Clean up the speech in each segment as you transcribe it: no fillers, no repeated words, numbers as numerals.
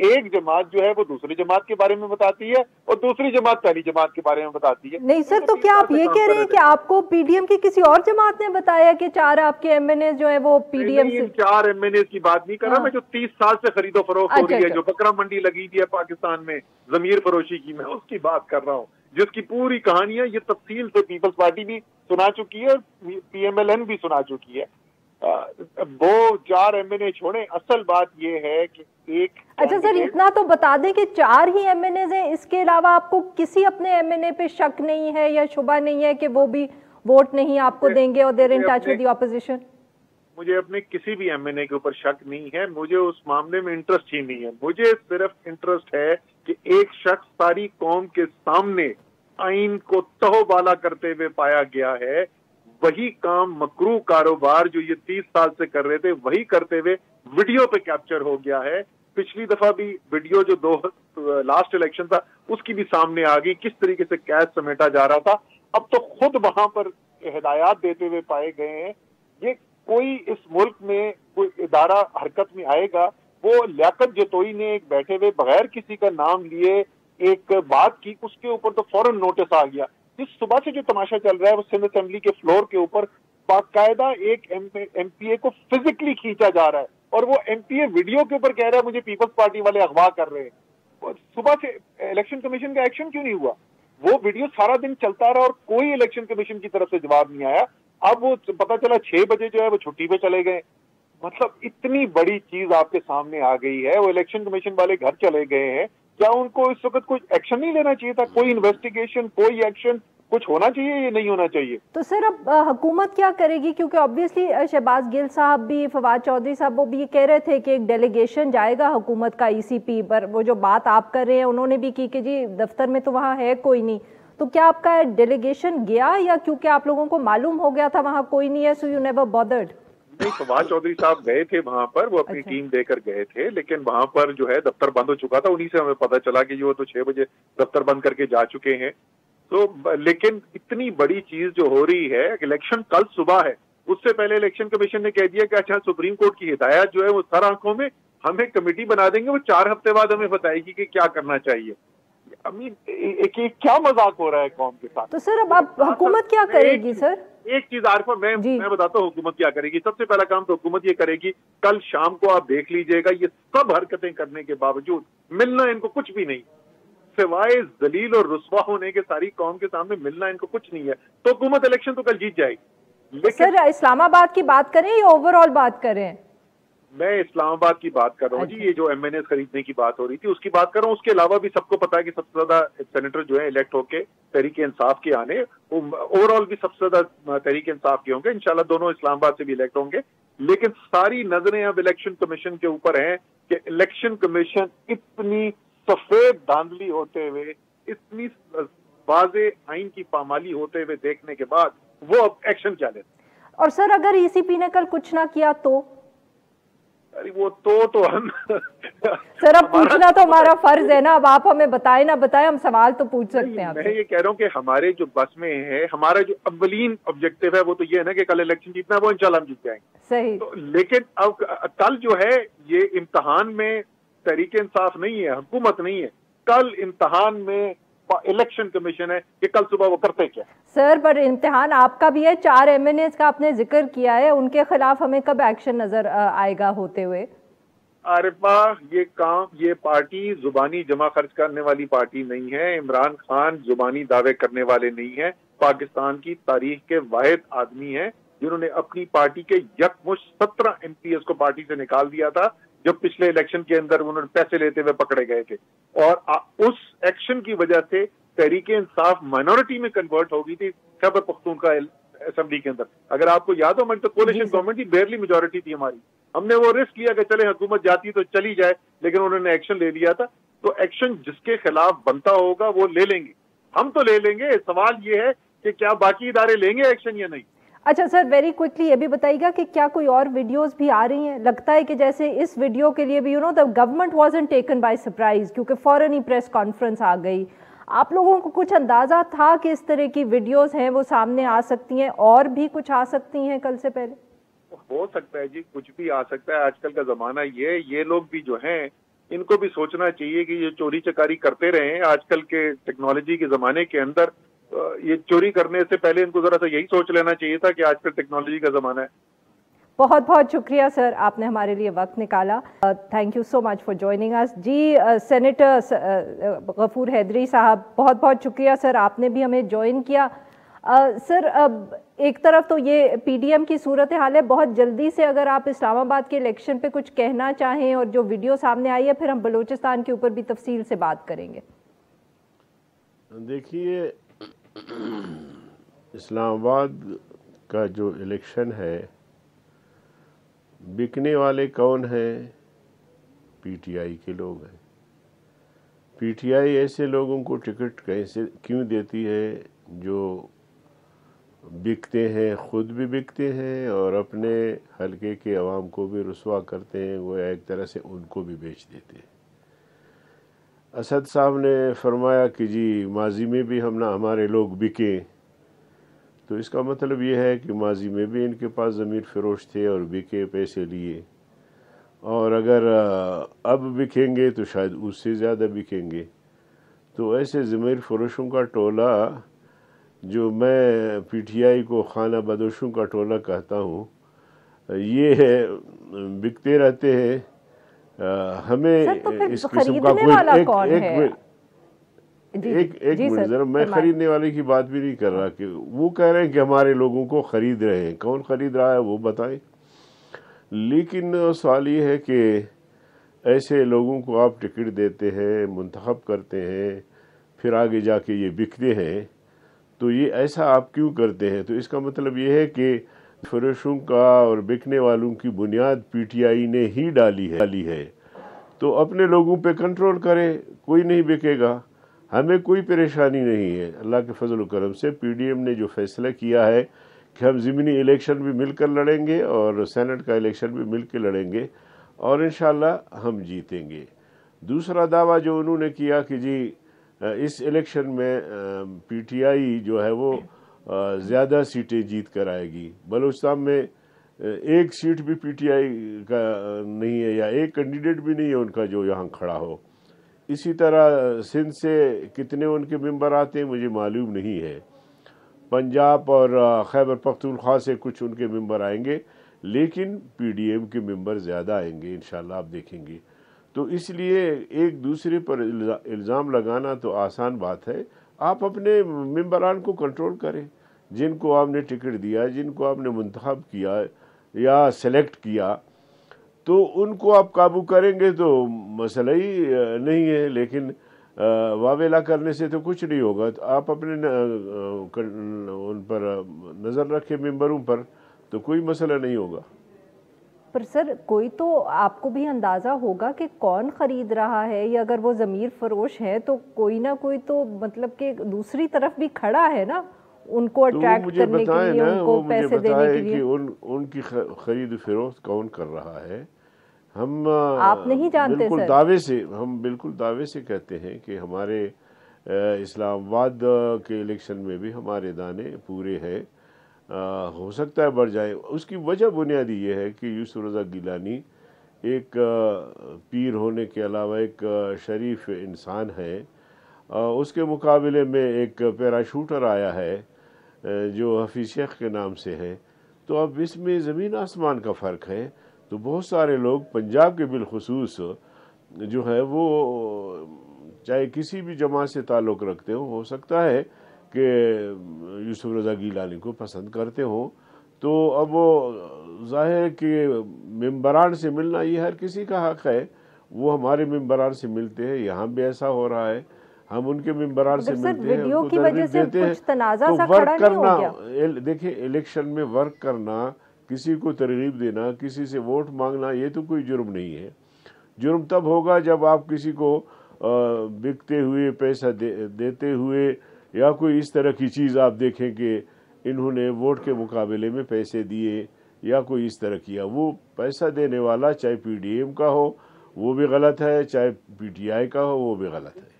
ایک جماعت جو ہے وہ دوسری جماعت کے بارے میں بتاتی ہے اور دوسری جماعت پہلی جماعت کے بارے میں بتاتی ہے. نہیں سر، تو کیا آپ یہ کہہ رہے ہیں کہ آپ کو پی ڈی ایم کی کسی اور جماعت نے بتایا کہ 4 آپ کے ایم این اے جو ہے وہ پی ڈی ایم سے؟ 4 ایم این اے کی بات نہیں کر رہا میں، جو 30 سال سے خرید و فروخت ہو رہی ہے، جو بکرا منڈی لگی ہوئی ہے پاکستان میں ضمیر فروشی کی، میں اس کی بات کر رہا ہوں، جس کی پوری کہانی ہے یہ تفصیل سے پیپلز پارٹی بھی سنا چکی ہے اور پی ایم ایل این بھی سنا چکی ہے. وہ 4 ایم این اے چھوڑیں، اصل بات یہ ہے کہ ایک... اچھا سر، اتنا تو بتا دیں کہ 4 ہی ایم این ایز ہیں، اس کے علاوہ آپ کو کسی اپنے ایم این اے پہ شک نہیں ہے یا شبہ نہیں ہے کہ وہ بھی ووٹ نہیں آپ کو دیں گے اور there in touch with the opposition? مجھے اپنے کسی بھی ایم این اے کے اوپر شک نہیں ہے، مجھے اس معاملے میں انٹرسٹ ہی نہیں ہے. مجھے صرف انٹرسٹ ہے کہ ایک شخص ساری قوم کے سامنے آئین کو تہو بالا کرتے ہوئے پایا گیا ہے، وہی کام مکروہ کاروبار جو یہ 30 سال سے کر رہے تھے وہی کرتے ہوئے ویڈیو پہ کیپچر ہو گیا ہے. پچھلی دفعہ بھی ویڈیو جو لاسٹ الیکشن تھا اس کی بھی سامنے آ گئی، کس طریقے سے کیش سمیٹا جا رہا تھا. اب تو خود وہاں پر ہدایات دیتے ہوئے پائے گئے ہیں. یہ کوئی اس ملک میں کوئی ادارہ حرکت میں آئے گا، وہ لیاقت جتوئی نے ایک بیٹھے ہوئے بغیر کسی کا نام لیے ایک بات کی، اس کے اوپر تو فوراً نوٹس آ گیا. جس صبح سے جو تماشا چل رہا ہے وہ سندھ اسمبلی کے فلور کے اوپر باقاعدہ ایک ایم پی اے کو فزیکلی کھینچا جا رہا ہے اور وہ ایم پی اے ویڈیو کے اوپر کہہ رہا ہے مجھے پیپلز پارٹی والے اغوا کر رہے ہیں. صبح سے الیکشن کمیشن کا ایکشن کیوں نہیں ہوا؟ وہ ویڈیو سارا دن چلتا رہا اور کوئی الیکشن کمیشن کی طرف سے جواب نہیں آیا. اب وہ پتا چلا 6 بجے جو ہے وہ چھٹی پہ چلے گئے. مطلب اتنی بڑی چیز آپ کے سامنے آ گئی ہے، وہ الیکشن کمیشن والے گھر چلے گئے ہیں. کیا ان کو اس وقت کوئی ایکشن نہیں لینا چاہیے تھا؟ کوئی انویسٹیگیشن، کوئی ایکشن کچھ ہونا چاہیے یا نہیں ہونا چاہیے؟ تو سر اب حکومت کیا کرے گی؟ کیونکہ آبویسلی شہباز گل صاحب بھی، فواد چودھری صاحب وہ بھی یہ کہہ رہے تھے کہ ایک ڈیلیگیشن جائے گا حکومت کا ای سی پی پر. وہ جو بات آپ کر رہے ہیں انہوں نے بھی کی کہ جی دفتر میں تو وہاں ہے کوئی نہیں. تو کیا آپ کا ڈیلیگیشن گیا یا کیونکہ آپ لوگوں کو معلوم ہو گیا تھا وہاں کوئی نہیں ہے سو یو نیور بادرڈ؟ نہیں، فواد چودھری صاحب گئے تھے وہاں پر، وہ اپنی ٹیم دے کر گئے تھے، لیکن وہاں پر جو ہے دفتر بند ہو چکا تھا. انہی سے ہمیں پتہ چلا کہ وہ تو 6 بجے دفتر بند کر کے جا چکے ہیں. تو لیکن اتنی بڑی چیز جو ہو رہی ہے، الیکشن کل صبح ہے، اس سے پہلے الیکشن کمیشن نے کہہ دیا کہ اچھا سپریم کورٹ کی ہدایات جو ہے وہ سر آنکھوں میں، ہمیں کمیٹی بنا دیں گے، وہ 4 ہفتے بعد ہمیں بتائے گی کہ کیا کرنا چاہیے. کیا مذاق ہو رہا ہے قوم کے ساتھ؟ تو سر اب حکومت کیا کرے گی سر؟ ایک چیز عارفہ میں بتاتا ہوں حکومت کیا کرے گی. سب سے پہلا کام تو حکومت یہ کرے گی، کل شام کو آپ دیکھ لیجئے گا، یہ سب حرکتیں کرنے کے باوجود ملنا ان کو کچھ بھی نہیں، سوائے ذلیل اور رسوا ہونے کے ساری قوم کے سامنے ملنا ان کو کچھ نہیں ہے. تو حکومت الیکشن تو کل جیت جائے گی. سر اسلام آباد کی بات کریں یا اوور آل بات کریں؟ میں اسلام آباد کی بات کر رہا ہوں جی. یہ جو ایم این اے خریدنے کی بات ہو رہی تھی اس کی بات کر رہا ہوں. اس کے علاوہ بھی سب کو پتا ہے کہ سب سے زیادہ سینیٹر جو ہیں الیکٹ ہو کے تحریک انصاف کے آنے، اوور آل بھی سب سے زیادہ تحریک انصاف کے ہوں گے. انشاءاللہ دونوں اسلام آباد سے بھی الیکٹ ہوں گے. لیکن ساری نظریں اب الیکشن کمیشن کے اوپر ہیں کہ الیکشن کمیشن اتنی سفید دھاندلی ہوتے ہوئے، اتنی واضح آئین کی پامالی ہوتے ہوئے دیکھنے کے بعد وہ اب ایکشن کیا لیتے. اور سر اگر ای سی پی نے کل کچھ نہ کیا تو وہ تو ہم سر اب پوچھنا تو ہمارا فرض ہے نا. اب آپ ہمیں بتائیں نہ بتائیں، ہم سوال تو پوچھ سکتے ہیں. میں یہ کہہ رہا ہوں کہ ہمارے جو بس میں ہے، ہمارا جو اولین آبجیکٹو ہے وہ تو یہ ہے نا کہ کل الیکشن جیتنا ہے، وہ انشاءاللہ ہم جیت جائیں گے. صحیح. لیکن اب کل جو ہے یہ امتحان میں تحریک انصاف نہیں ہے، حکومت نہیں ہے. کل امتحان میں الیکشن کمیشن ہے کہ کل صبح وہ کرتے کیا. سر پر امتحان آپ کا بھی ہے. 4 ایم این ایز کا آپ نے ذکر کیا ہے، ان کے خلاف ہمیں کب ایکشن نظر آئے گا ہوتے ہوئے؟ عارفہ یہ پارٹی زبانی جمع خرچ کرنے والی پارٹی نہیں ہے. عمران خان زبانی دعوے کرنے والے نہیں ہیں. پاکستان کی تاریخ کے واحد آدمی ہیں جنہوں نے اپنی پارٹی کے یکمشت 17 ایم پی ایس کو پارٹی سے نکال دیا تھا جب پچھلے الیکشن کے اندر انہوں نے پیسے لیتے ہوئے پکڑے گئے تھے. اور اس ایکشن کی وجہ سے تحریک انصاف مائنورٹی میں کنورٹ ہو گئی تھی خیبر پختونخوا اسمبلی کے اندر. اگر آپ کو یاد ہو، ہماری تو کولیشن گورنمنٹ کی بیرلی میجورٹی تھی ہماری. ہم نے وہ رسک لیا کہ چلے حکومت جاتی تو چلی جائے، لیکن انہوں نے ایکشن لے لیا تھا. تو ایکشن جس کے خلاف بنتا ہوگا وہ لے لیں گے، ہم تو لے لیں گے. سوال یہ ہے کہ کیا باقی ادارے لیں گے ایکشن یا نہیں. اچھا سر ویری کوئکلی یہ بھی بتائیے گا کہ کیا کوئی اور ویڈیوز بھی آ رہی ہیں؟ لگتا ہے کہ جیسے اس ویڈیو کے لیے بھی the government wasn't taken by surprise کیونکہ فوراً ہی پریس کانفرنس آ گئی. آپ لوگوں کو کچھ اندازہ تھا کہ اس طرح کی ویڈیوز ہیں وہ سامنے آ سکتی ہیں اور بھی کچھ آ سکتی ہیں کل سے پہلے؟ ہو سکتا ہے جی، کچھ بھی آ سکتا ہے. آج کل کا زمانہ یہ لوگ بھی جو ہیں ان کو بھی سوچنا چاہیے کہ یہ چوری چکاری کرتے رہے ہیں آج کل کے ٹیکنالوجی کے زمانے کے اندر. یہ چوری کرنے سے پہلے ان کو ذرا سا یہی سوچ لینا چاہیے تھا کہ آج کل ٹیکنالوجی کا زمانہ ہے. بہت بہت شکریہ سر، آپ نے ہمارے لیے وقت نکالا. Thank you so much for joining us. جی سینیٹر غفور حیدری صاحب، بہت بہت شکریہ سر، آپ نے بھی ہمیں جوائن کیا. سر ایک طرف تو یہ پی ڈی ایم کی صورتحال ہے، بہت جلدی سے اگر آپ اسلام آباد کے الیکشن پہ کچھ کہنا چاہیں، اور جو ویڈیو سامنے آئی ہے پھر ہم بلوچستان کے اوپر بھی تفصیل سے بات کریں گے. دیکھیے، اسلام آباد کا جو الیکشن ہے، بکنے والے کون ہیں؟ پی ٹی آئی کے لوگ ہیں. پی ٹی آئی ایسے لوگوں کو ٹکٹ کیسے کیوں دیتی ہے جو بکتے ہیں، خود بھی بکتے ہیں اور اپنے حلقے کے عوام کو بھی رسوا کرتے ہیں، وہ ایک طرح سے ان کو بھی بیچ دیتے ہیں. اسد صاحب نے فرمایا کہ جی ماضی میں بھی ہمارے لوگ بکے، تو اس کا مطلب یہ ہے کہ ماضی میں بھی ان کے پاس ضمیر فروش تھے اور بکے، پیسے لیے، اور اگر اب بکیں گے تو شاید اس سے زیادہ بکیں گے. تو ایسے ضمیر فروشوں کا ٹولہ، جو میں پی ٹی آئی کو خانہ بدوشوں کا ٹولہ کہتا ہوں، یہ بکتے رہتے ہیں. ہمیں اس قسم کا ایک منٹ ذرا، میں خریدنے والے کی بات بھی نہیں کر رہا، کہ وہ کہہ رہے ہیں کہ ہمارے لوگوں کو خرید رہے ہیں. کون خرید رہا ہے وہ بتائیں. لیکن سوال یہ ہے کہ ایسے لوگوں کو آپ ٹکٹ دیتے ہیں، منتخب کرتے ہیں، پھر آگے جا کے یہ بکتے ہیں، تو یہ ایسا آپ کیوں کرتے ہیں؟ تو اس کا مطلب یہ ہے کہ فروشوں کا اور بکنے والوں کی بنیاد پی ٹی آئی نے ہی ڈالی ہے. تو اپنے لوگوں پہ کنٹرول کرے، کوئی نہیں بکے گا، ہمیں کوئی پریشانی نہیں ہے. اللہ کے فضل و کرم سے پی ڈی ایم نے جو فیصلہ کیا ہے کہ ہم ضمنی الیکشن بھی مل کر لڑیں گے اور سینٹ کا الیکشن بھی مل کے لڑیں گے، اور انشاءاللہ ہم جیتیں گے. دوسرا دعویٰ جو انہوں نے کیا کہ جی اس الیکشن میں پی ٹی آئی جو ہے وہ زیادہ سیٹیں جیت کر آئے گی. بلوچستان میں ایک سیٹ بھی پی ٹی آئی کا نہیں ہے، یا ایک کینڈیڈیٹ بھی نہیں ہے ان کا جو یہاں کھڑا ہو. اسی طرح سندھ سے کتنے ان کے ممبر آتے ہیں مجھے معلوم نہیں ہے. پنجاب اور خیبر پختونخوا سے کچھ ان کے ممبر آئیں گے، لیکن پی ڈی ایم کے ممبر زیادہ آئیں گے انشاءاللہ، آپ دیکھیں گے. تو اس لیے ایک دوسرے پر الزام لگانا تو آسان بات ہے. آپ اپنے ممبران کو کنٹرول کریں، جن کو آپ نے ٹکٹ دیا، جن کو آپ نے منتخب کیا یا سلیکٹ کیا، تو ان کو آپ قابو کریں گے تو مسئلہ ہی نہیں ہے. لیکن واویلا کرنے سے تو کچھ نہیں ہوگا. تو آپ اپنے ان پر نظر رکھیں، ممبروں پر، تو کوئی مسئلہ نہیں ہوگا. پر سر کوئی تو آپ کو بھی اندازہ ہوگا کہ کون خرید رہا ہے، یا اگر وہ ضمیر فروش ہیں تو کوئی نہ کوئی تو مطلب کہ دوسری طرف بھی کھڑا ہے نا، ان کو اٹریکٹ کرنے کے لیے، ان کو پیسے دینے کے لیے. ان کی خرید و فروخت کون کر رہا ہے؟ ہم آپ نہیں جانتے سر. ہم بالکل دعوے سے کہتے ہیں کہ ہمارے اسلام آباد کے الیکشن میں بھی ہمارے دانے پورے ہیں. ہو سکتا ہے بڑھ جائے. اس کی وجہ بنیادی یہ ہے کہ یوسف رضا گیلانی ایک پیر ہونے کے علاوہ ایک شریف انسان ہے. اس کے مقابلے میں ایک پیراشوٹر آیا ہے جو حفیظ شیخ کے نام سے ہے. تو اب اس میں زمین آسمان کا فرق ہے. تو بہت سارے لوگ پنجاب کے بالخصوص جو ہے وہ چاہے کسی بھی جماعت سے تعلق رکھتے ہو سکتا ہے کہ یوسف رضا گیلانی کو پسند کرتے ہوں. تو اب وہ ظاہر ہے کہ ممبران سے ملنا یہ ہر کسی کا حق ہے. وہ ہمارے ممبران سے ملتے ہیں، یہاں بھی ایسا ہو رہا ہے، ہم ان کے ممبران سے ملتے ہیں، ان کو ترغیب دیتے ہیں. تو ورک کرنا، دیکھیں الیکشن میں ورک کرنا، کسی کو ترغیب دینا، کسی سے ووٹ مانگنا، یہ تو کوئی جرم نہیں ہے. جرم تب ہوگا جب آپ کسی کو بکتے ہوئے، پیسہ دیتے ہوئے، یا کوئی اس طرح کی چیز آپ دیکھیں کہ انہوں نے ووٹ کے مقابلے میں پیسے دیے یا کوئی اس طرح کیا. وہ پیسہ دینے والا چاہے پی ڈی ایم کا ہو وہ بھی غلط ہے، چاہے پی ٹی آئی کا ہو وہ بھی غلط ہے.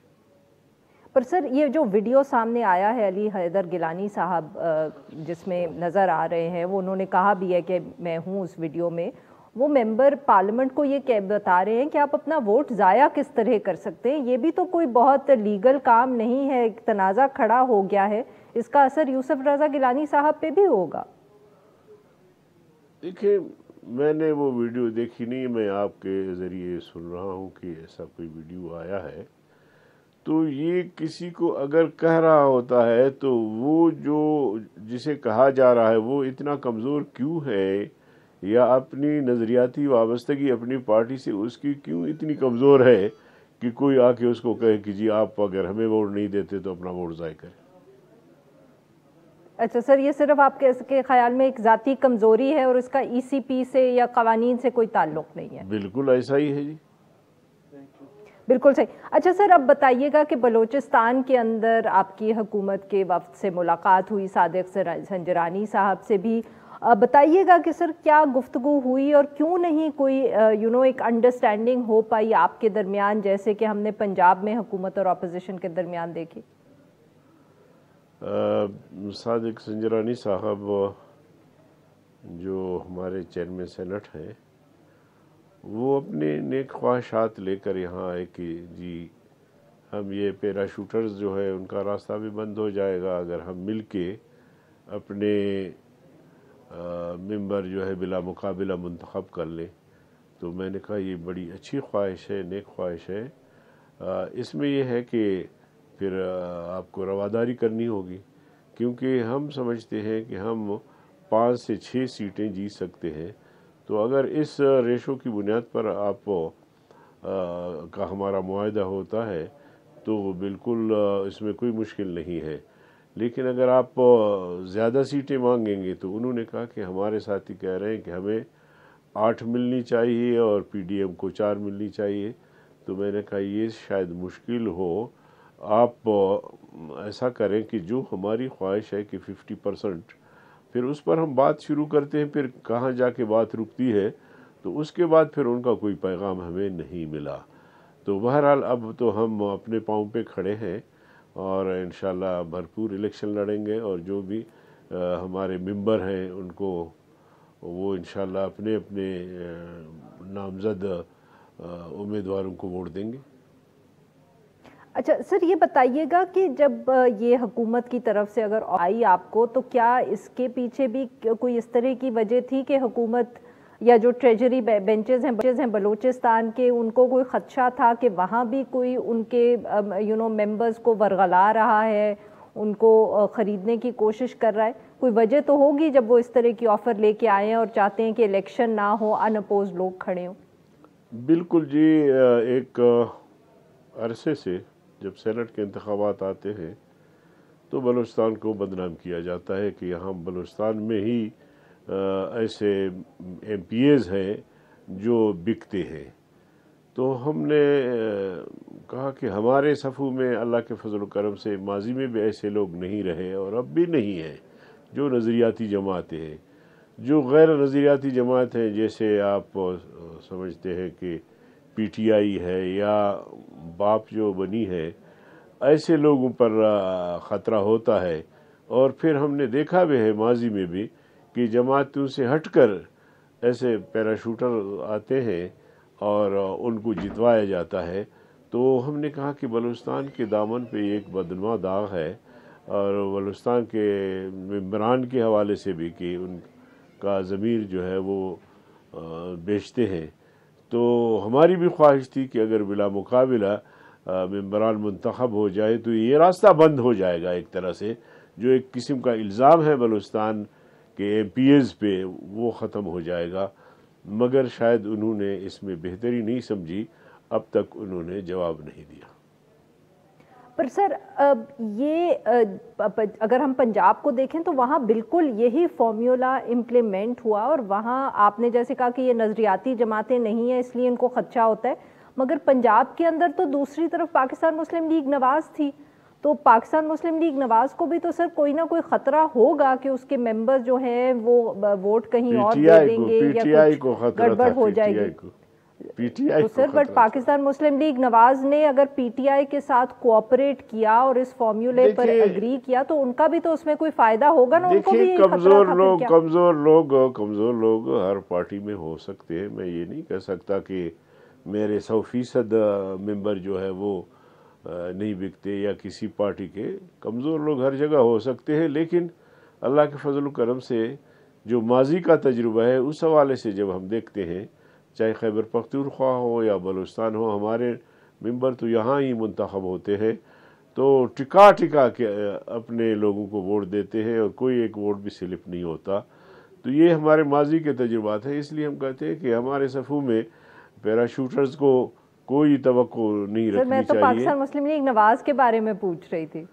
پر سر یہ جو ویڈیو سامنے آیا ہے علی حیدر گیلانی صاحب جس میں نظر آ رہے ہیں، وہ انہوں نے کہا بھی ہے کہ میں ہوں اس ویڈیو میں، وہ ممبر پارلیمنٹ کو یہ بتا رہے ہیں کہ آپ اپنا ووٹ ضائع کس طرح کر سکتے ہیں. یہ بھی تو کوئی بہت لیگل کام نہیں ہے, ایک تنازع کھڑا ہو گیا ہے, اس کا اثر یوسف رضا گیلانی صاحب پہ بھی ہوگا. دیکھیں, میں نے وہ ویڈیو دیکھی نہیں, میں آپ کے ذریعے سن رہا ہوں کہ ایسا کوئی ویڈیو آیا ہے. تو یہ کسی کو اگر کہہ رہا ہوتا ہے تو وہ جو جسے کہا جا رہا ہے وہ اتنا کمزور کیوں ہے, یا اپنی نظریاتی وابستگی اپنی پارٹی سے اس کی کیوں اتنی کمزور ہے کہ کوئی آ کے اس کو کہے کہ جی آپ اگر ہمیں ووٹ نہیں دیتے تو اپنا ووٹ ضائع کریں. اچھا سر, یہ صرف آپ کے خیال میں ایک ذاتی کمزوری ہے اور اس کا ای سی پی سے یا قوانین سے کوئی تعلق نہیں ہے؟ بالکل ایسا ہی ہے جی. بالکل صحیح. اچھا سر, اب بتائیے گا کہ بلوچستان کے اندر آپ کی حکومت کے وفد سے ملاقات ہوئی, صادق سنجرانی صاحب سے بھی. بتائیے گا کہ سر کیا گفتگو ہوئی اور کیوں نہیں کوئی ایک انڈرسٹینڈنگ ہو پائی آپ کے درمیان, جیسے کہ ہم نے پنجاب میں حکومت اور اپوزیشن کے درمیان دیکھی؟ صادق سنجرانی صاحب جو ہمارے چیئرمین سینٹ ہیں, وہ اپنے نیک خواہشات لے کر یہاں آئے کہ جی ہم یہ پیرا شوٹرز جو ہے ان کا راستہ بھی بند ہو جائے گا اگر ہم مل کے اپنے ممبر جو ہے بلا مقابلہ منتخب کر لیں. تو میں نے کہا یہ بڑی اچھی خواہش ہے, نیک خواہش ہے. اس میں یہ ہے کہ پھر آپ کو رواداری کرنی ہوگی, کیونکہ ہم سمجھتے ہیں کہ ہم 5 سے 6 سیٹیں جیت سکتے ہیں. تو اگر اس ریشو کی بنیاد پر آپ کا ہمارا معاہدہ ہوتا ہے تو بالکل اس میں کوئی مشکل نہیں ہے. لیکن اگر آپ زیادہ سیٹیں مانگیں گے تو انہوں نے کہا کہ ہمارے ساتھی کہہ رہے ہیں کہ ہمیں 8 ملنی چاہیے اور پی ڈی ایم کو 4 ملنی چاہیے. تو میں نے کہا یہ شاید مشکل ہو, آپ ایسا کریں کہ جو ہماری خواہش ہے کہ 50%, پھر اس پر ہم بات شروع کرتے ہیں. پھر کہاں جا کے بات رکتی ہے تو اس کے بعد پھر ان کا کوئی پیغام ہمیں نہیں ملا. تو بہرحال اب تو ہم اپنے پاؤں پہ کھڑے ہیں اور انشاءاللہ بھرپور الیکشن لڑیں گے, اور جو بھی ہمارے ممبر ہیں ان کو وہ انشاءاللہ اپنے اپنے نامزد امیدواروں کو ووٹ دیں گے. اچھا سر, یہ بتائیے گا کہ جب یہ حکومت کی طرف سے اگر آئی آپ کو, تو کیا اس کے پیچھے بھی کوئی اس طرح کی وجہ تھی کہ حکومت یا جو ٹریجری بینچز ہیں بلوچستان کے, ان کو کوئی خدشہ تھا کہ وہاں بھی کوئی ان کے ممبرز کو ورغلا رہا ہے, ان کو خریدنے کی کوشش کر رہا ہے؟ کوئی وجہ تو ہوگی جب وہ اس طرح کی آفر لے کے آئے ہیں اور چاہتے ہیں کہ الیکشن نہ ہو, ان اپوز لوگ کھڑے ہوں. بالکل جی, ایک عرصے سے جب سینٹ کے انتخابات آتے ہیں تو بلوچستان کو بدنام کیا جاتا ہے کہ یہاں بلوچستان میں ہی ایسے ایم پی ایز ہیں جو بکتے ہیں. تو ہم نے کہا کہ ہمارے صفوں میں اللہ کے فضل و کرم سے ماضی میں بھی ایسے لوگ نہیں رہے اور اب بھی نہیں ہیں جو نظریاتی جماعتیں ہیں. جو غیر نظریاتی جماعت ہیں, جیسے آپ سمجھتے ہیں کہ پی ٹی آئی ہے یا باپ جو بنی ہے, ایسے لوگوں پر خطرہ ہوتا ہے. اور پھر ہم نے دیکھا بھی ہے ماضی میں بھی کہ جماعتوں سے ہٹ کر ایسے پیراشوٹر آتے ہیں اور ان کو جتوایا جاتا ہے. تو ہم نے کہا کہ بلوچستان کے دامن پہ ایک بدنما داغ ہے, اور بلوچستان کے ممبران کے حوالے سے بھی کہ ان کا ضمیر جو ہے وہ بیچتے ہیں. تو ہماری بھی خواہش تھی کہ اگر بلا مقابلہ ممبران منتخب ہو جائے تو یہ راستہ بند ہو جائے گا ایک طرح سے, جو ایک قسم کا الزام ہے بلوچستان کے ایم پی ایز پہ, وہ ختم ہو جائے گا. مگر شاید انہوں نے اس میں بہتری نہیں سمجھی, اب تک انہوں نے جواب نہیں دیا. پر سر یہ اگر ہم پنجاب کو دیکھیں تو وہاں بالکل یہی فارمولا امپلیمنٹ ہوا, اور وہاں آپ نے جیسے کہا کہ یہ نظریاتی جماعتیں نہیں ہیں اس لیے ان کو خدشہ ہوتا ہے, مگر پنجاب کے اندر تو دوسری طرف پاکستان مسلم لیگ نواز تھی. تو پاکستان مسلم لیگ نواز کو بھی تو سر کوئی نہ کوئی خطرہ ہوگا کہ اس کے ممبر جو ہیں وہ ووٹ کہیں اور دے دیں گے یا کچھ گڑبڑ ہو جائے گی. پی ٹی آئی تو سر بٹ پاکستان مسلم لیگ نواز نے اگر پی ٹی آئی کے ساتھ کوآپریٹ کیا اور اس فارمولے پر اگری کیا تو ان کا بھی تو اس میں کوئی فائدہ ہوگا نا. ان کو بھی کمزور لوگ ہر پارٹی میں ہو سکتے ہیں. میں یہ نہیں کہہ سکتا کہ میرے 100% ممبر جو ہے وہ نہیں بکتے یا کسی پارٹی کے. کمزور لوگ ہر جگہ ہو سکتے ہیں, لیکن اللہ کے فضل و کرم سے جو ماضی کا تجربہ ہے اس حوالے سے جب ہم دیکھتے ہیں, چاہے خیبر پختونخوا ہو یا بلوچستان ہو, ہمارے ممبر تو یہاں ہی منتخب ہوتے ہیں تو ٹکا کے اپنے لوگوں کو ووٹ دیتے ہیں اور کوئی ایک ووٹ بھی سلپ نہیں ہوتا. تو یہ ہمارے ماضی کے تجربات ہیں. اس لیے ہم کہتے ہیں کہ ہمارے صفوں میں پیراشوٹرز کو کوئی توقع نہیں رکھنی چاہیے. میں تو پاکستان مسلم لیگ نواز کے بارے میں پوچھ رہی تھی.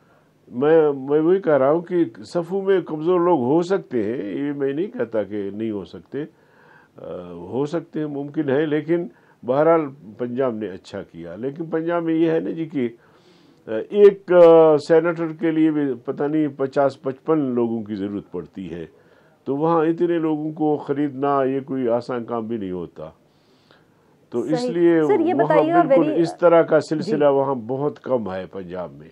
میں وہی کہہ رہا ہوں کہ صفوں میں کمزور لوگ ہو سکتے ہیں, یہ میں نہیں کہتا کہ نہیں ہو سکتے, ہو سکتے ہیں, ممکن ہے. لیکن بہرحال پنجاب نے اچھا کیا. لیکن پنجاب میں یہ ہے نا جی کہ ایک سینیٹر کے لیے بھی پتہ نہیں 50-55 لوگوں کی ضرورت پڑتی ہے, تو وہاں اتنے لوگوں کو خریدنا یہ کوئی آسان کام بھی نہیں ہوتا. تو اس لیے وہاں بالکل اس طرح کا سلسلہ وہاں بہت کم ہے پنجاب میں.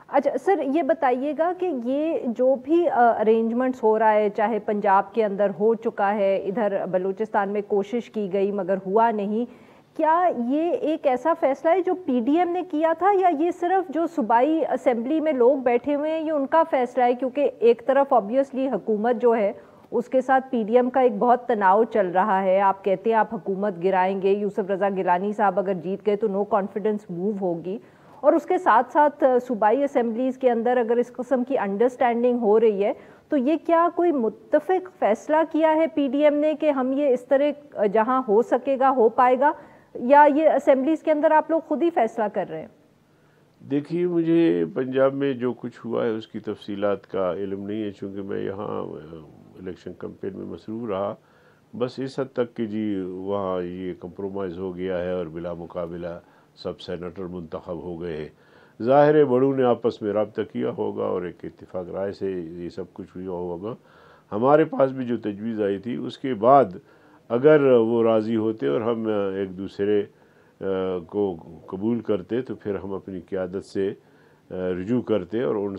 اچھا سر, یہ بتائیے گا کہ یہ جو بھی ارینجمنٹس ہو رہا ہے, چاہے پنجاب کے اندر ہو چکا ہے, ادھر بلوچستان میں کوشش کی گئی مگر ہوا نہیں, کیا یہ ایک ایسا فیصلہ ہے جو پی ڈی ایم نے کیا تھا یا یہ صرف جو صوبائی اسمبلی میں لوگ بیٹھے ہوئے ہیں یہ ان کا فیصلہ ہے؟ کیونکہ ایک طرف آبویسلی حکومت جو ہے اس کے ساتھ پی ڈی ایم کا ایک بہت تناؤ چل رہا ہے. آپ کہتے ہیں آپ حکومت گرائیں گے, یوسف رضا گیلانی صاحب اگر جیت گئے تو نو کانفیڈنس موو ہوگی, اور اس کے ساتھ ساتھ صوبائی اسمبلیز کے اندر اگر اس قسم کی انڈرسٹینڈنگ ہو رہی ہے تو یہ کیا کوئی متفق فیصلہ کیا ہے پی ڈی ایم نے کہ ہم یہ اس طرح جہاں ہو سکے گا ہو پائے گا, یا یہ اسمبلیز کے اندر آپ لوگ خود ہی فیصلہ کر رہے ہیں؟ دیکھیے, مجھے پنجاب میں جو کچھ ہوا ہے اس کی تفصیلات کا علم نہیں ہے, چونکہ میں یہاں الیکشن کمپین میں مصروف رہا. بس اس حد تک کہ جی وہاں یہ کمپرومائز ہو گیا ہے اور بلا مقابلہ سب سینیٹر منتخب ہو گئے ہیں. ظاہر ہے بڑوں نے آپس میں رابطہ کیا ہوگا اور ایک اتفاق رائے سے یہ سب کچھ ہوا ہوگا. ہمارے پاس بھی جو تجویز آئی تھی اس کے بعد اگر وہ راضی ہوتے اور ہم ایک دوسرے کو قبول کرتے تو پھر ہم اپنی قیادت سے رجوع کرتے اور ان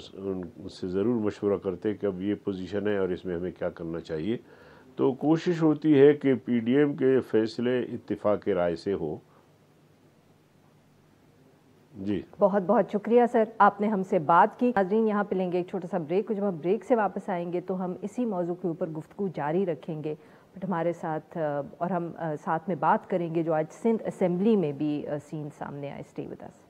سے ضرور مشورہ کرتے کہ اب یہ پوزیشن ہے اور اس میں ہمیں کیا کرنا چاہیے. تو کوشش ہوتی ہے کہ پی ڈی ایم کے فیصلے اتفاق رائے سے ہو. جی بہت بہت شکریہ سر, آپ نے ہم سے بات کی. ناظرین, یہاں پہ لیں گے ایک چھوٹا سا بریک, جب ہم بریک سے واپس آئیں گے تو ہم اسی موضوع کے اوپر گفتگو جاری رکھیں گے. بٹ ہمارے ساتھ اور ہم ساتھ میں بات کریں گے جو آج سندھ اسمبلی میں بھی سین سامنے آئے. Stay with us.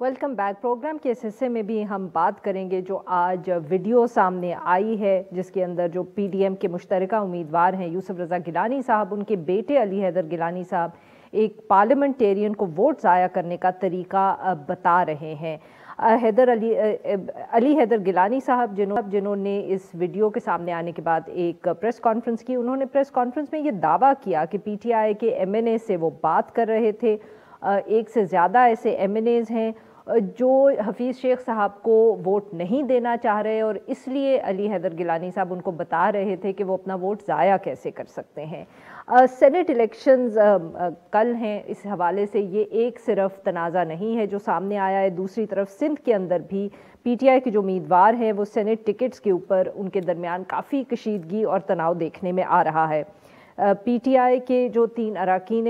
Welcome back. Programme کے اس حصے میں بھی ہم بات کریں گے جو آج ویڈیو سامنے آئی ہے جس کے اندر جو پی ڈی ایم کے مشترکہ امیدوار ہیں یوسف رضا گیلانی صاحب, ان کے بیٹے علی حیدر گیلانی صاحب ایک پارلیمنٹیرین کو ووٹ ضائع کرنے کا طریقہ بتا رہے ہیں. علی حیدر گیلانی صاحب جنہوں نے اس ویڈیو کے سامنے آنے کے بعد ایک پریس کانفرنس کی, انہوں نے پریس کانفرنس میں یہ دعویٰ کیا کہ پی ٹی آئی کے ایم این اے سے وہ بات کر رہے تھے. ایک سے زیادہ ایسے ایم این ایز ہیں جو حفیظ شیخ صاحب کو ووٹ نہیں دینا چاہ رہے, اور اس لیے علی حیدر گیلانی صاحب ان کو بتا رہے تھے کہ وہ اپنا ووٹ ضائع کیسے کر سکتے ہیں. سینٹ الیکشنز کل ہیں, اس حوالے سے یہ ایک صرف تنازع نہیں ہے جو سامنے آیا ہے, دوسری طرف سندھ کے اندر بھی پی ٹی آئی کے جو امیدوار ہیں وہ سینٹ ٹکٹس کے اوپر ان کے درمیان کافی کشیدگی اور تناؤ دیکھنے میں آ رہا ہے. پی ٹی آئی کے جو 3 اراکین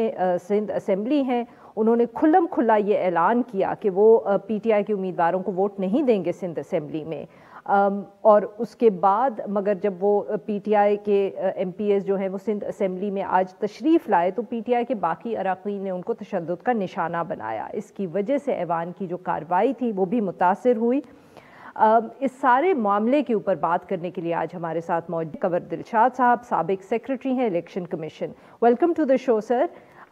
سندھ اسمبلی ہیں انہوں نے کھلم کھلا یہ اعلان کیا کہ وہ پی ٹی آئی کے امیدواروں کو ووٹ نہیں دیں گے سندھ اسمبلی میں, اور اس کے بعد مگر جب وہ پی ٹی آئی کے ایم پی ایز جو ہیں وہ سندھ اسمبلی میں آج تشریف لائے تو پی ٹی آئی کے باقی اراکین نے ان کو تشدد کا نشانہ بنایا. اس کی وجہ سے ایوان کی جو کارروائی تھی وہ بھی متاثر ہوئی. اس سارے معاملے کے اوپر بات کرنے کے لیے آج ہمارے ساتھ موجود کنور دلشاد صاحب, سابق سیکرٹری ہیں election commission. Welcome to the show sir.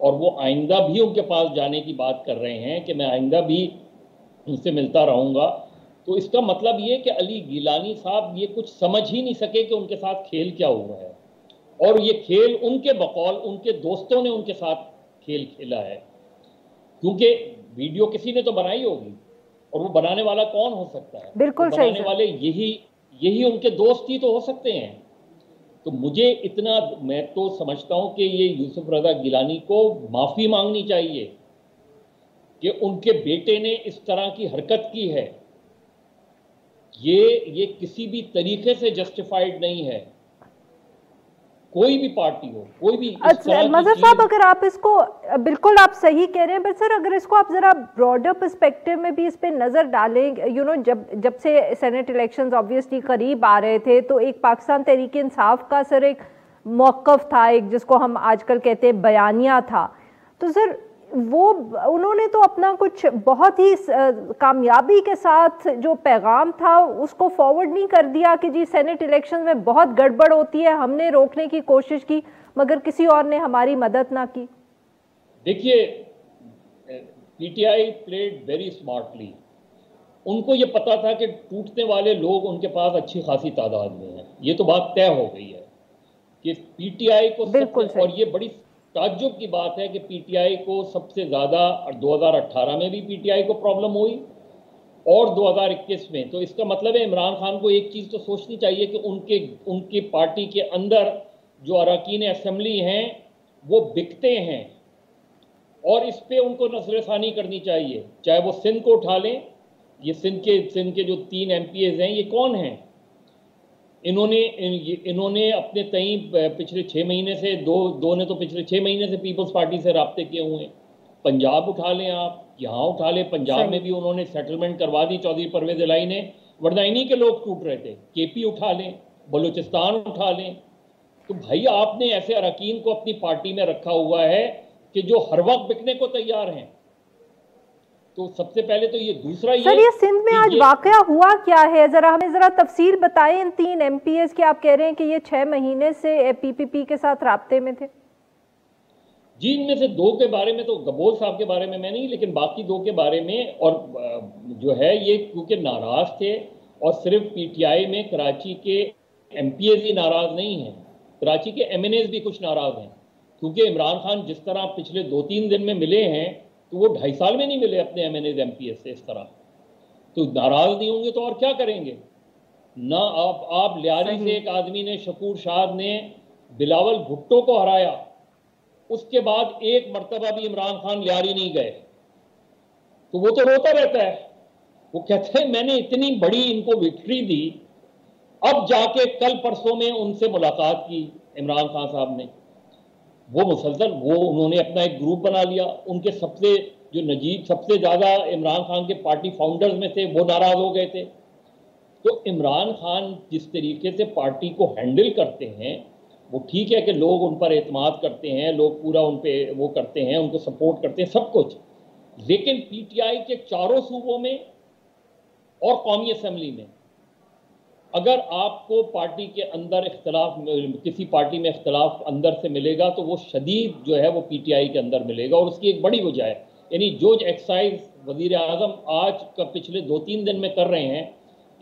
اور وہ آئندہ بھی ان کے پاس جانے کی بات کر رہے ہیں کہ میں آئندہ بھی ان سے ملتا رہوں گا، تو اس کا مطلب یہ کہ علی گیلانی صاحب یہ کچھ سمجھ ہی نہیں سکے کہ ان کے ساتھ کھیل کیا ہوا ہے، اور یہ کھیل ان کے بقول ان کے دوستوں نے ان کے ساتھ کھیل کھیلا ہے، کیونکہ ویڈیو کسی نے تو بنائی ہوگی، اور وہ بنانے والا کون ہو سکتا ہے؟ بالکل صحیح، بنانے والے یہی ان کے دوست ہی تو ہو سکتے ہیں۔ تو مجھے اتنا، میں تو سمجھتا ہوں کہ یہ یوسف رضا گیلانی کو معافی مانگنی چاہیے کہ ان کے بیٹے نے اس طرح کی حرکت کی ہے، یہ کسی بھی طریقے سے جسٹیفائیڈ نہیں ہے، کوئی بھی پارٹی ہو، کوئی بھی اس طرح کی مظہر صاحب اگر آپ اس کو، بالکل آپ صحیح کہہ رہے ہیں، بٹ سر اگر اس کو آپ ذرا براڈر پرسپیکٹو میں بھی اس پہ نظر ڈالیں، جب سے سینٹ الیکشنز آبویسلی قریب آ رہے تھے تو ایک پاکستان تحریک انصاف کا سر ایک موقف تھا، ایک جس کو ہم آج کل کہتے ہیں بیانیہ تھا، تو سر وہ انہوں نے تو اپنا کچھ بہت ہی کامیابی کے ساتھ جو پیغام تھا اس کو فارورڈ نہیں کر دیا کہ جی سینٹ الیکشن میں بہت گڑبڑ ہوتی ہے، ہم نے روکنے کی کوشش کی مگر کسی اور نے ہماری مدد نہ کی۔ دیکھیے، P T I played very smartly, ان کو یہ پتا تھا کہ ٹوٹنے والے لوگ ان کے پاس اچھی خاصی تعداد میں ہیں، یہ تو بات طے ہو گئی ہے کہ پی ٹی آئی کو اور یہ بڑی تعجب کی بات ہے کہ پی ٹی آئی کو سب سے زیادہ 2018 میں بھی پی ٹی آئی کو پرابلم ہوئی اور 2021 میں، تو اس کا مطلب ہے عمران خان کو ایک چیز تو سوچنی چاہیے کہ ان کی پارٹی کے اندر جو اراکین اسمبلی ہیں وہ بکتے ہیں، اور اس پہ ان کو نظر ثانی کرنی چاہیے، چاہے وہ سندھ کو اٹھا لیں، یہ سندھ کے جو 3 MPs ہیں یہ کون ہیں؟ انہوں نے اپنے تئیں پچھلے 6 مہینے سے دو نے تو پچھلے 6 مہینے سے پیپلز پارٹی سے رابطے کیے ہوئے ہیں۔ پنجاب اٹھا لیں، آپ یہاں اٹھا لیں، پنجاب میں بھی انہوں نے سیٹلمنٹ کروا دی چودھری پرویز الہی نے، ورنہ انہی کے لوگ ٹوٹ رہے تھے۔ کے پی اٹھا لیں، بلوچستان اٹھا لیں، تو بھائی آپ نے ایسے اراکین کو اپنی پارٹی میں رکھا ہوا ہے کہ جو ہر وقت بکنے کو تیار ہیں۔ تو سب سے پہلے تو یہ، دوسرا یہ سر، یہ سندھ میں آج واقعہ ہوا کیا ہے؟ ہمیں تفصیل بتائیں ان 3 MPs کی، آپ کہہ رہے ہیں کہ یہ 6 مہینے سے پی پی پی کے ساتھ رابطے میں تھے۔ جی، ان میں سے 2 کے بارے میں تو گبور صاحب کے بارے میں نہیں، لیکن باقی 2 کے بارے میں، اور جو ہے یہ کیونکہ ناراض تھے، اور صرف پی ٹی آئی میں کراچی کے MPs ہی ناراض نہیں ہیں، کراچی کے MNAs بھی کچھ ناراض ہیں، کیونکہ عمران خان جس طرح پچھلے 2-3 دن میں ملے ہیں تو وہ 2.5 سال میں نہیں ملے اپنے MNAs MPs سے اس طرح، تو ناراض نہیں ہوں گے تو اور کیا کریں گے؟ نہ آپ لیاری سے ایک آدمی نے، شکور شاد نے بلاول بھٹو کو ہرایا، اس کے بعد ایک مرتبہ بھی عمران خان لیاری نہیں گئے، تو وہ تو روتا رہتا ہے، وہ کہتے ہیں میں نے اتنی بڑی ان کو وکٹری دی، اب جا کے کل پرسوں میں ان سے ملاقات کی عمران خان صاحب نے، وہ مسلسل انہوں نے اپنا ایک گروپ بنا لیا، ان کے سب سے جو نجیب سب سے زیادہ عمران خان کے پارٹی فاؤنڈرز میں تھے وہ ناراض ہو گئے تھے۔ تو عمران خان جس طریقے سے پارٹی کو ہینڈل کرتے ہیں وہ ٹھیک ہے کہ لوگ ان پر اعتماد کرتے ہیں، لوگ پورا ان پہ وہ کرتے ہیں، ان کو سپورٹ کرتے ہیں سب کچھ، لیکن پی ٹی آئی کے 4 صوبوں میں اور قومی اسمبلی میں اگر آپ کو پارٹی کے اندر اختلاف، کسی پارٹی میں اختلاف اندر سے ملے گا تو وہ شدید جو ہے وہ پی ٹی آئی کے اندر ملے گا، اور اس کی ایک بڑی وجہ ہے، یعنی جو ایکسرسائز وزیر اعظم آج کا پچھلے 2-3 دن میں کر رہے ہیں،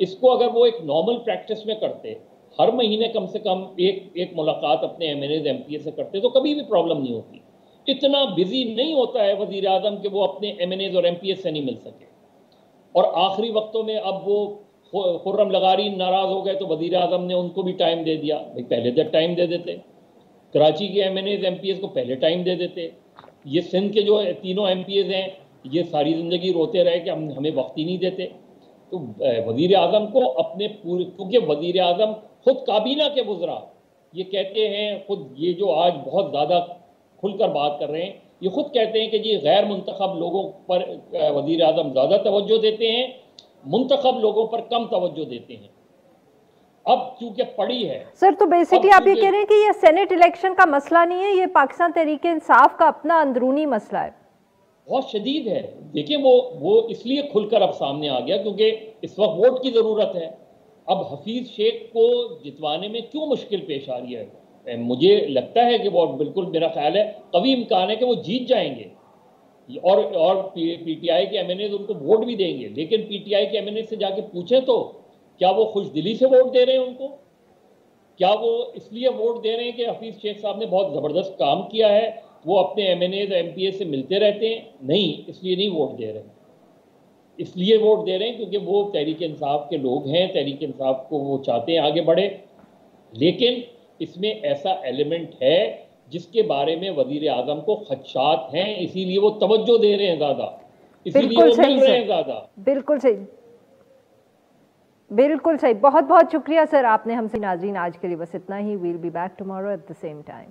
اس کو اگر وہ ایک نارمل پریکٹس میں کرتے، ہر مہینے کم سے کم ایک ملاقات اپنے MNAs MPs سے کرتے تو کبھی بھی پرابلم نہیں ہوتی۔ اتنا بزی نہیں ہوتا ہے وزیر اعظم کہ وہ اپنے MNAs اور MPs سے نہیں مل سکے، اور آخری وقتوں میں اب وہ خرم لغاری ناراض ہو گئے تو وزیر اعظم نے ان کو بھی ٹائم دے دیا، بھائی پہلے جب ٹائم دے دیتے، کراچی کے MNAs MPs کو پہلے ٹائم دے دیتے، یہ سندھ کے جو 3 MPs ہیں یہ ساری زندگی روتے رہے کہ ہمیں وقت ہی نہیں دیتے۔ تو وزیر اعظم کو اپنے پورے، کیونکہ وزیر اعظم خود کابینہ کے وزراء یہ کہتے ہیں، خود یہ جو آج بہت زیادہ کھل کر بات کر رہے ہیں، یہ خود کہتے ہیں کہ جی غیر منتخب لوگوں پر وزیر اعظم زیادہ توجہ دیتے ہیں، منتخب لوگوں پر کم توجہ دیتے ہیں۔ اب چونکہ پڑی ہے سر، تو بیسیکلی آپ یہ کہہ رہے ہیں کہ یہ سینٹ الیکشن کا مسئلہ نہیں ہے، یہ پاکستان تحریک انصاف کا اپنا اندرونی مسئلہ ہے، بہت شدید ہے۔ دیکھیں وہ اس لیے کھل کر اب سامنے آ گیا کیونکہ اس وقت ووٹ کی ضرورت ہے۔ اب حفیظ شیخ کو جتوانے میں کیوں مشکل پیش آ رہی ہے؟ مجھے لگتا ہے کہ وہ بالکل میرا خیال ہے قوی امکان ہے کہ وہ جیت جائیں گے اور پی ٹی آئی کے ایم این اے ان کو ووٹ بھی دیں گے. لیکن پی ٹی آئی کے ایم این اے سے جا کے پوچھیں تو کیا وہ خوش دلی سے ووٹ دے رہے ہیں ان کو؟ کیا وہ اس لیے ووٹ دے رہے ہیں کہ حفیظ شیخ صاحب نے بہت زبردست کام کیا ہے, وہ اپنے M N A M P A سے ملتے رہتے ہیں؟ نہیں, اس لیے نہیں ووٹ دے رہے ہیں. اس لیے ووٹ دے رہے ہیں کیونکہ وہ تحریک انصاف کے لوگ ہیں, تحریک انصاف کو وہ چاہتے ہیں آگے بڑھے. لیکن اس میں ایسا ایلیمنٹ ہے جس کے بارے میں وزیر اعظم کو خدشات ہیں, اسی لیے وہ توجہ دے رہے ہیں زیادہ, اسی لیے وہ مل رہے ہیں زیادہ. بالکل صحیح, بالکل صحیح. بہت بہت شکریہ سر, آپ نے ہم سے. ناظرین آج کے لیے بس اتنا ہی. Well be back tomorrow at the same time.